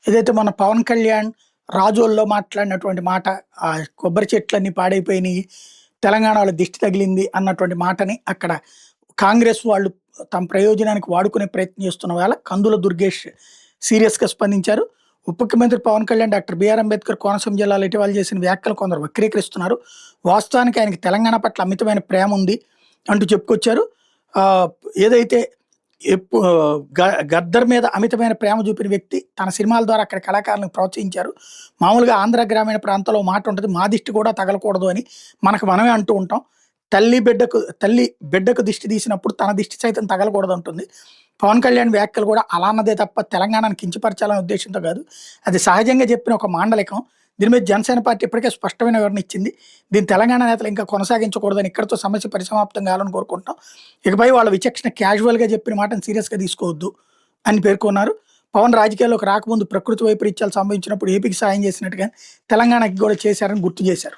ఏదైతే మన పవన్ కళ్యాణ్ రాజోల్లో మాట్లాడినటువంటి మాట, ఆ కొబ్బరి చెట్లన్నీ పాడైపోయినాయి, తెలంగాణలో దిష్టి తగిలింది అన్నటువంటి మాటని అక్కడ కాంగ్రెస్ వాళ్ళు తమ ప్రయోజనానికి వాడుకునే ప్రయత్నం చేస్తున్న వేళ కందుల దుర్గేష్ సీరియస్‌గా స్పందించారు. ఉప ముఖ్యమంత్రి పవన్ కళ్యాణ్ డాక్టర్ బిఆర్ అంబేద్కర్ కోనసీమ జిల్లాలో ఇటీవల చేసిన వ్యాఖ్యలు కొందరు వక్రీకరిస్తున్నారు. వాస్తవానికి ఆయనకి తెలంగాణ పట్ల అమితమైన ప్రేమ ఉంది అంటూ చెప్పుకొచ్చారు. ఆహ్, ఏదైతే ఎప్పు గద్దర్ మీద అమితమైన ప్రేమ చూపిన వ్యక్తి తన సినిమాల ద్వారా అక్కడ కళాకారులను ప్రోత్సహించారు. మామూలుగా ఆంధ్ర గ్రామీణ ప్రాంతంలో మాట ఉంటది. మా దిష్టి కూడా తగలకూడదు అని మనకు మనమే అంటూ ఉంటాం. తల్లి బిడ్డకు దిష్టి తీసినప్పుడు తన దిష్టి సైతం తగలకూడదంటుంది. పవన్ కళ్యాణ్ వ్యాఖ్యలు కూడా అలా అన్నదే తప్ప తెలంగాణను కించపరచాలనే ఉద్దేశ్యంతో కాదు. అది సహజంగా చెప్పిన ఒక మాండలికం. దీని మీద జనసేన పార్టీ ఇప్పటికే స్పష్టమైన వివరణ ఇచ్చింది. దీన్ని తెలంగాణ నేతలు ఇంకా కొనసాగించకూడదని, ఇక్కడితో సమస్య పరిసమాప్తం కావాలని కోరుకుంటాం. ఇకపై వాళ్ళ విచక్షణ క్యాజువల్‌గా చెప్పిన మాటను సీరియస్‌గా తీసుకోవద్దు అని పేర్కొన్నారు. పవన్ రాజకీయాల్లోకి రాకముందు ప్రకృతి వైపరీత్యాలు సంభవించినప్పుడు ఏపీకి సాయం చేసినట్టుగా తెలంగాణకి కూడా చేశారని గుర్తు చేశారు.